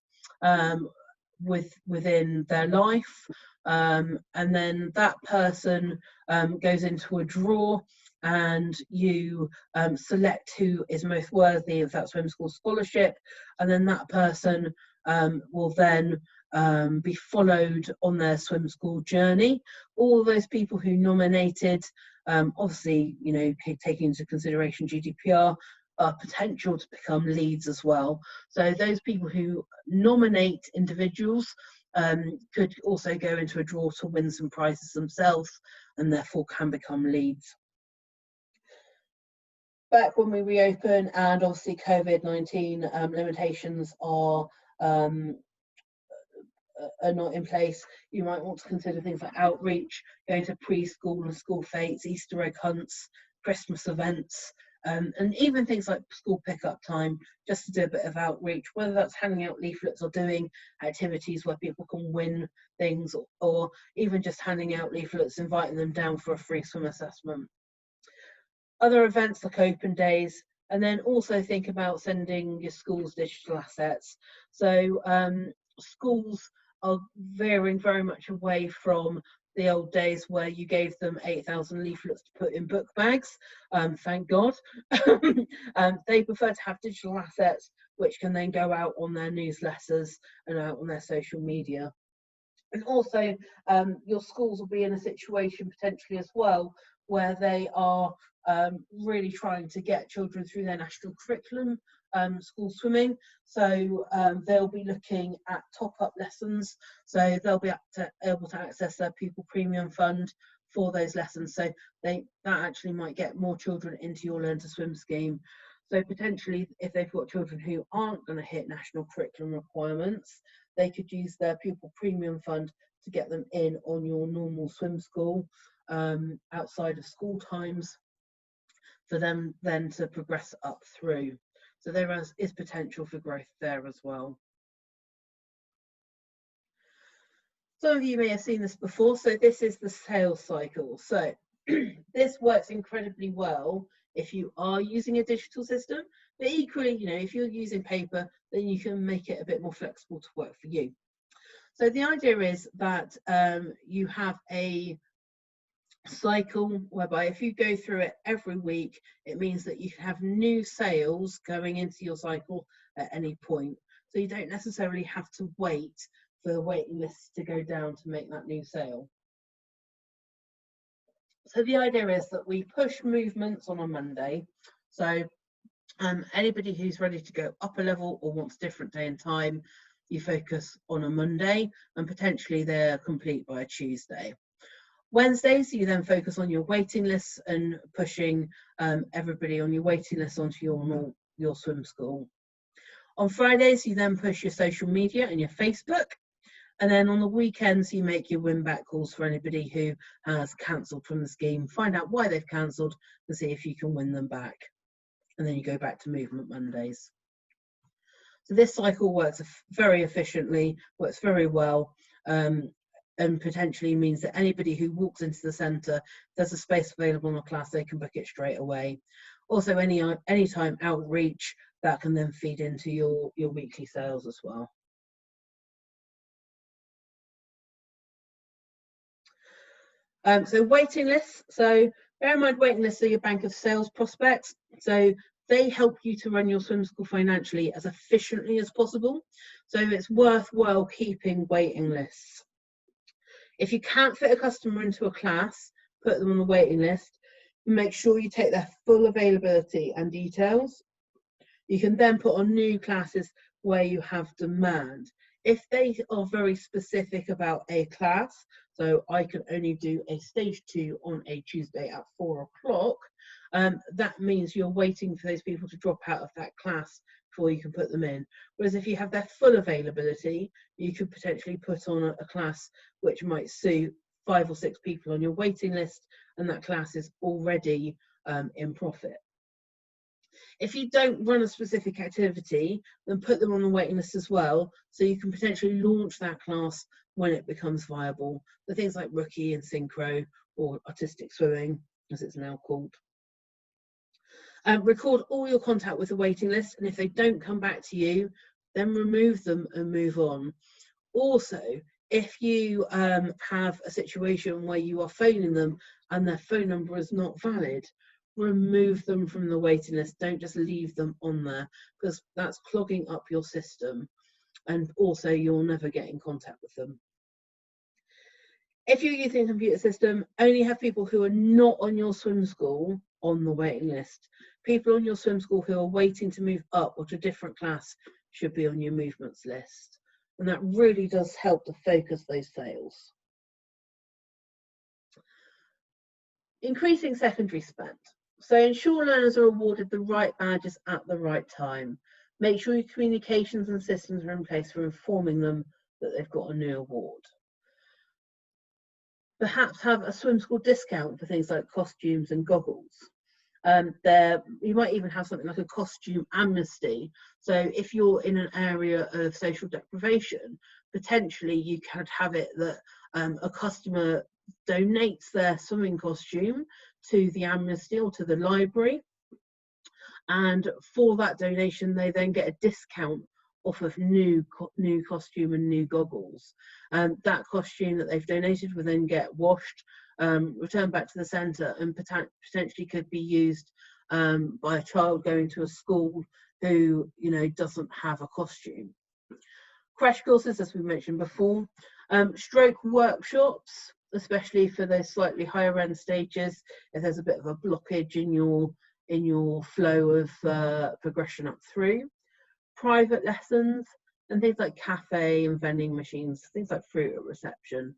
within their life, and then that person goes into a draw and you select who is most worthy of that swim school scholarship, and then that person will then be followed on their swim school journey. All those people who nominated, obviously, you know, taking into consideration GDPR, are potential to become leads as well. So those people who nominate individuals could also go into a draw to win some prizes themselves and therefore can become leads. Back when we reopen and obviously COVID-19 limitations are not in place, you might want to consider things like outreach, going to preschool and school fetes, Easter egg hunts, Christmas events, and even things like school pickup time, just to do a bit of outreach, whether that's handing out leaflets or doing activities where people can win things, or even just handing out leaflets, inviting them down for a free swim assessment. Other events like open days, and then also think about sending your school's digital assets. So schools are veering very much away from the old days where you gave them 8,000 leaflets to put in book bags, thank God. They prefer to have digital assets which can then go out on their newsletters and out on their social media. And also your schools will be in a situation potentially as well where they are really trying to get children through their national curriculum, school swimming. So they'll be looking at top-up lessons. So they'll be able to access their pupil premium fund for those lessons. So that actually might get more children into your Learn to Swim scheme. So potentially, if they've got children who aren't going to hit national curriculum requirements, they could use their pupil premium fund to get them in on your normal swim school outside of school times, for them then to progress up through. So there is potential for growth there as well. Some of you may have seen this before. So this is the sales cycle. So this works incredibly well if you are using a digital system. But equally, you know, if you're using paper, then you can make it a bit more flexible to work for you. So the idea is that you have a cycle whereby if you go through it every week, it means that you have new sales going into your cycle at any point. So you don't necessarily have to wait for the waiting list to go down to make that new sale. So the idea is that we push movements on a Monday. So anybody who's ready to go up a level or wants a different day and time, you focus on a Monday, and potentially they're complete by a Tuesday. Wednesdays, you then focus on your waiting lists and pushing everybody on your waiting list onto your swim school. On Fridays, you then push your social media and your Facebook. And then on the weekends, you make your win back calls for anybody who has cancelled from the scheme. Find out why they've cancelled and see if you can win them back. And then you go back to Movement Mondays. So this cycle works very efficiently, works very well, and potentially means that anybody who walks into the centre, there's a space available in a class, they can book it straight away. Also, anytime outreach, that can then feed into your weekly sales as well. So waiting lists. So bear in mind, waiting lists are your bank of sales prospects. So they help you to run your swim school financially as efficiently as possible. So it's worthwhile keeping waiting lists. If you can't fit a customer into a class, put them on the waiting list. Make sure you take their full availability and details. You can then put on new classes where you have demand. If they are very specific about a class, so I can only do a stage 2 on a Tuesday at 4 o'clock, that means you're waiting for those people to drop out of that class before you can put them in. Whereas if you have their full availability, you could potentially put on a class which might suit 5 or 6 people on your waiting list, and that class is already in profit. If you don't run a specific activity, then put them on the waiting list as well, so you can potentially launch that class when it becomes viable. The things like rookie and synchro, or artistic swimming, as it's now called. Record all your contact with the waiting list, and if they don't come back to you, then remove them and move on. Also, if you have a situation where you are phoning them and their phone number is not valid, remove them from the waiting list. Don't just leave them on there, because that's clogging up your system, and also you'll never get in contact with them. If you're using a computer system, only have people who are not on your swim school on the waiting list. People on your swim school who are waiting to move up or to a different class should be on your movements list, and that really does help to focus those sales. Increasing secondary spend. So ensure learners are awarded the right badges at the right time. Make sure your communications and systems are in place for informing them that they've got a new award. Perhaps have a swim school discount for things like costumes and goggles. You might even have something like a costume amnesty. So if you're in an area of social deprivation, potentially you could have it that a customer donates their swimming costume to the amnesty or to the library, and for that donation they then get a discount off of new costume and new goggles. That costume that they've donated will then get washed, returned back to the centre, and potentially could be used by a child going to a school who, you know, doesn't have a costume. Crash courses, as we mentioned before, stroke workshops, especially for those slightly higher end stages, if there's a bit of a blockage in your flow of progression up through. Private lessons, and things like cafe and vending machines, things like fruit at reception.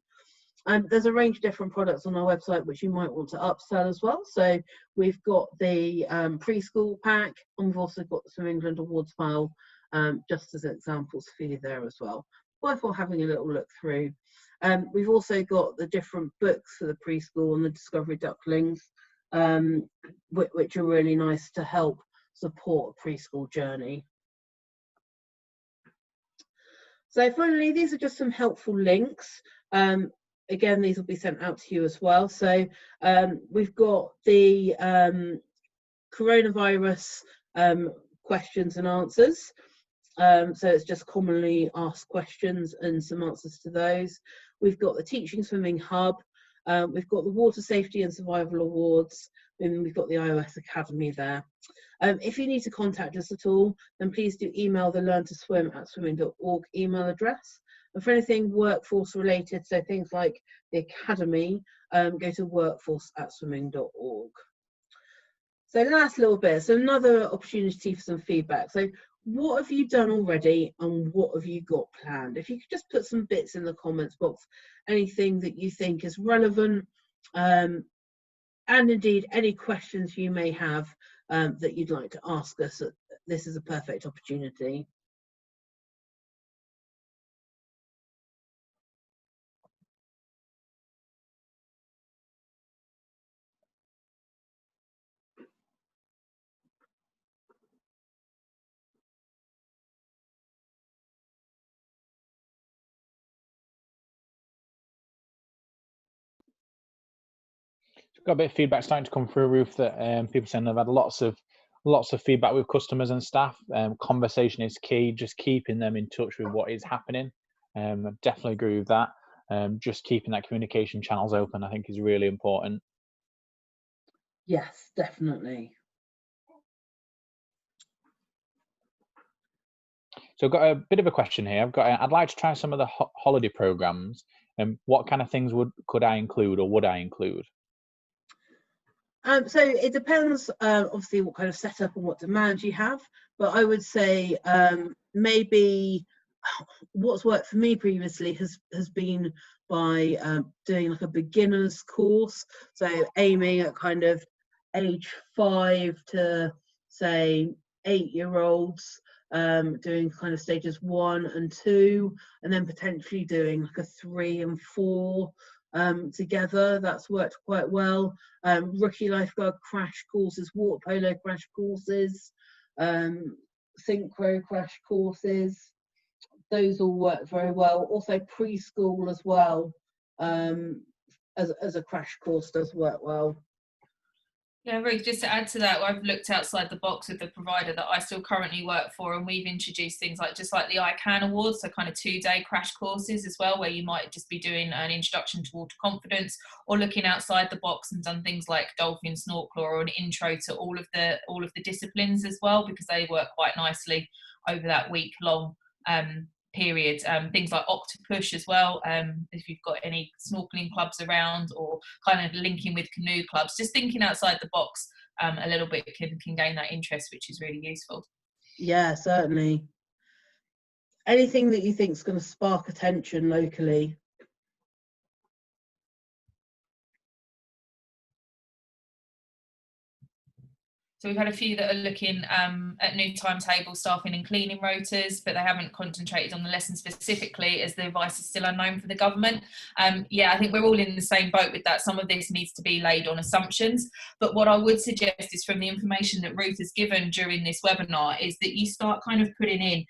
There's a range of different products on our website which you might want to upsell as well. So we've got the preschool pack, and we've also got the Swim England Awards file, just as examples for you there as well. Worthwhile having a little look through. We've also got the different books for the preschool and the Discovery Ducklings, which are really nice to help support a preschool journey. So finally, these are just some helpful links. Again, these will be sent out to you as well. So we've got the coronavirus questions and answers. So it's just commonly asked questions and some answers to those. We've got the Teaching Swimming Hub. We've got the Water Safety and Survival Awards, and we've got the iOS Academy there. If you need to contact us at all, then please do email the learntoswim@swimming.org email address. And for anything workforce related, so things like the Academy, go to workforce@swimming.org. So last little bit, so another opportunity for some feedback. So what have you done already and what have you got planned? If you could just put some bits in the comments box, anything that you think is relevant, and indeed any questions you may have that you'd like to ask us, this is a perfect opportunity. Got a bit of feedback starting to come through, Ruth, that people saying they've had lots of feedback with customers and staff. Conversation is key, just keeping them in touch with what is happening. I definitely agree with that. Just keeping that communication channels open, I think, is really important. Yes, definitely. So I've got a bit of a question here. I'd like to try some of the holiday programs. What kind of things could I include, or would I include? So it depends, obviously, what kind of setup and what demand you have. But I would say maybe what's worked for me previously has been by doing like a beginner's course. So aiming at kind of age 5 to say 8-year-olds, doing kind of stages 1 and 2, and then potentially doing like a 3 and 4 together. That's worked quite well. Rookie lifeguard crash courses, water polo crash courses, synchro crash courses, those all work very well. Also preschool as well, as a crash course does work well. Yeah, Ruth, just to add to that, I've looked outside the box with the provider that I still currently work for, and we've introduced things like just like the I Can Awards, so kind of 2-day crash courses as well, where you might just be doing an introduction to water confidence, or looking outside the box and done things like dolphin snorkeler, or an intro to all of the disciplines as well, because they work quite nicely over that week-long period. Things like Octopush as well, if you've got any snorkeling clubs around, or kind of linking with canoe clubs, just thinking outside the box a little bit can gain that interest, which is really useful. Yeah, certainly. Anything that you think is going to spark attention locally? So we've had a few that are looking at new timetable staffing and cleaning rotas, but they haven't concentrated on the lesson specifically, as the advice is still unknown for the government. Yeah, I think we're all in the same boat with that. Some of this needs to be laid on assumptions, but what I would suggest is, from the information that Ruth has given during this webinar, is that you start kind of putting in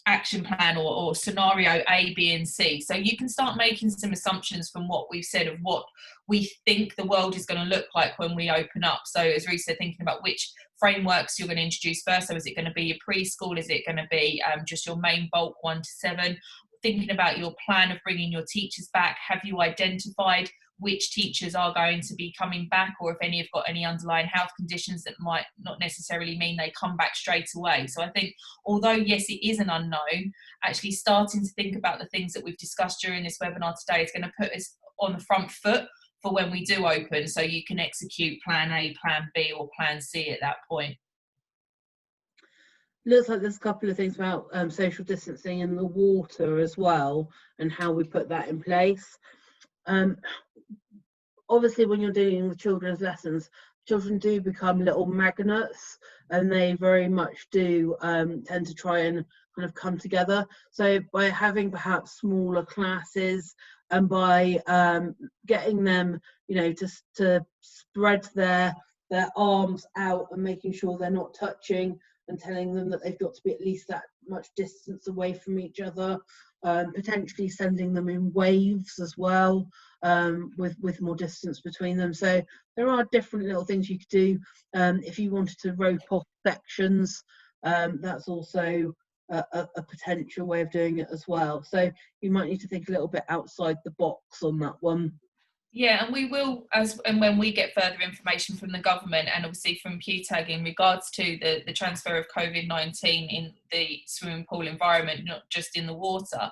action plan or scenario A, B and C. So you can start making some assumptions from what we've said of what we think the world is going to look like when we open up. So as Ruth said, thinking about which frameworks you're going to introduce first. So is it going to be your preschool? Is it going to be just your main bulk 1 to 7? Thinking about your plan of bringing your teachers back. Have you identified which teachers are going to be coming back, or if any have got any underlying health conditions that might not necessarily mean they come back straight away? So I think, although yes, it is an unknown, actually starting to think about the things that we've discussed during this webinar today is going to put us on the front foot for when we do open, so you can execute plan A, plan B or plan C at that point. Looks like there's a couple of things about social distancing in the water as well, and how we put that in place. Obviously, when you're doing the children's lessons, children do become little magnets, and they very much do tend to try and kind of come together. So by having perhaps smaller classes, and by getting them, you know, to spread their arms out and making sure they're not touching, and telling them that they've got to be at least that much distance away from each other, potentially sending them in waves as well, with more distance between them. So there are different little things you could do. If you wanted to rope off sections, that's also a potential way of doing it as well. So you might need to think a little bit outside the box on that one. Yeah, and we will, and when we get further information from the government and obviously from QTAG in regards to the transfer of COVID-19 in the swimming pool environment, not just in the water,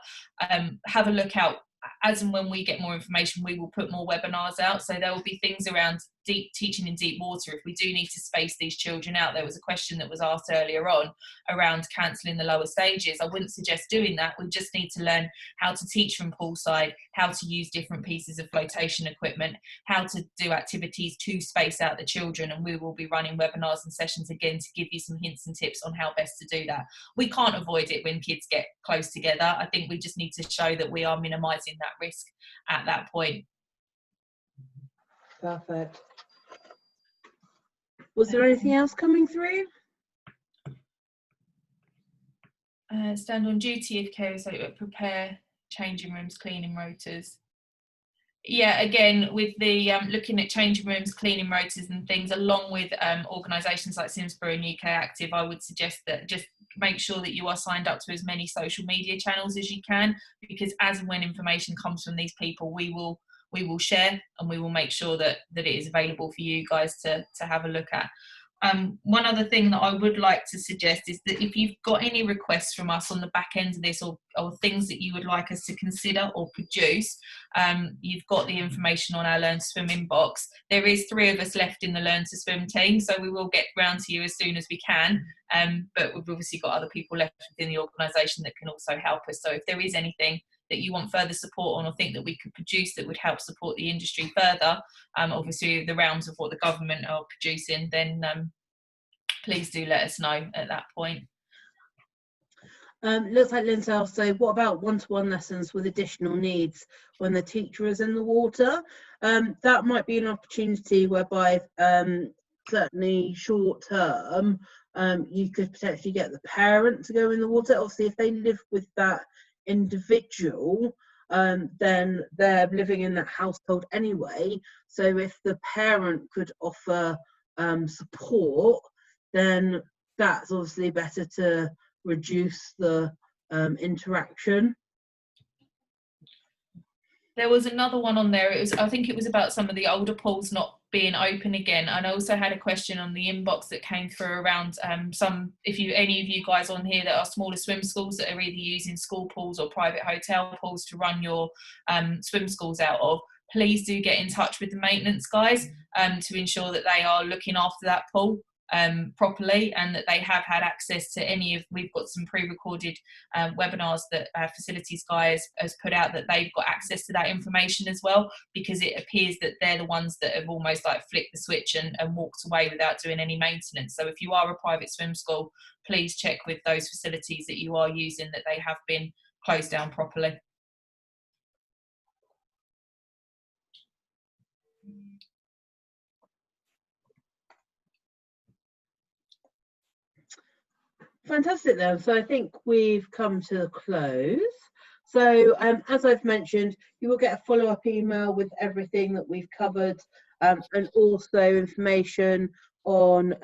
have a look out. As and when we get more information, we will put more webinars out. So there will be things around teaching in deep water. If we do need to space these children out, there was a question that was asked earlier on around cancelling the lower stages. I wouldn't suggest doing that. We just need to learn how to teach from poolside, how to use different pieces of flotation equipment, how to do activities to space out the children. And we will be running webinars and sessions again to give you some hints and tips on how best to do that. We can't avoid it when kids get close together. I think we just need to show that we are minimising that risk at that point. Perfect. Was there anything else coming through? Stand on duty if carers prepare changing rooms, cleaning rotas. Yeah, again, with the looking at changing rooms, cleaning rotas and things, along with organisations like Simsbury and UK Active, I would suggest that just make sure that you are signed up to as many social media channels as you can, because as and when information comes from these people, we will share, and we will make sure that it is available for you guys to have a look at. One other thing that I would like to suggest is that if you've got any requests from us on the back end of this, or things that you would like us to consider or produce, you've got the information on our Learn to Swim inbox. There is 3 of us left in the Learn to Swim team, so we will get round to you as soon as we can. But we've obviously got other people left within the organisation that can also help us. So if there is anything that you want further support on, or think that we could produce that would help support the industry further, obviously the realms of what the government are producing, then please do let us know at that point. Looks like Lynn's asked, so what about one-to-one lessons with additional needs when the teacher is in the water? That might be an opportunity whereby certainly short term, you could potentially get the parent to go in the water. Obviously, if they live with that individual, then they're living in that household anyway. So if the parent could offer support, then that's obviously better to reduce the interaction. There was another one on there. I think it was about some of the older pools not being open again. And I also had a question on the inbox that came through around any of you guys on here that are smaller swim schools that are either using school pools or private hotel pools to run your swim schools out of. Please do get in touch with the maintenance guys to ensure that they are looking after that pool properly, and that they have had access to we've got some pre-recorded webinars that our facilities guys has put out, that they've got access to that information as well, because it appears that they're the ones that have almost like flicked the switch and walked away without doing any maintenance. So if you are a private swim school, please check with those facilities that you are using that they have been closed down properly. Fantastic then. So I think we've come to a close. So as I've mentioned, you will get a follow-up email with everything that we've covered, and also information on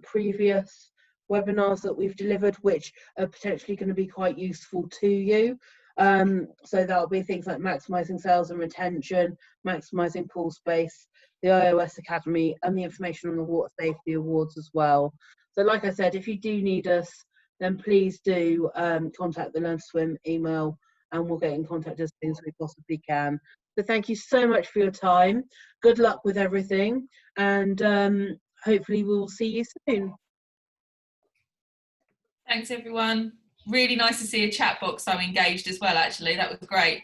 previous webinars that we've delivered, which are potentially going to be quite useful to you. So that'll be things like maximising sales and retention, maximising pool space, the iOS Academy, and the information on the Water Safety Awards as well. So like I said, if you do need us, then please do contact the Learn to Swim email, and we'll get in contact as soon as we possibly can. So thank you so much for your time. Good luck with everything, and hopefully we'll see you soon. Thanks everyone. Really nice to see a chat box so engaged as well, actually. That was great.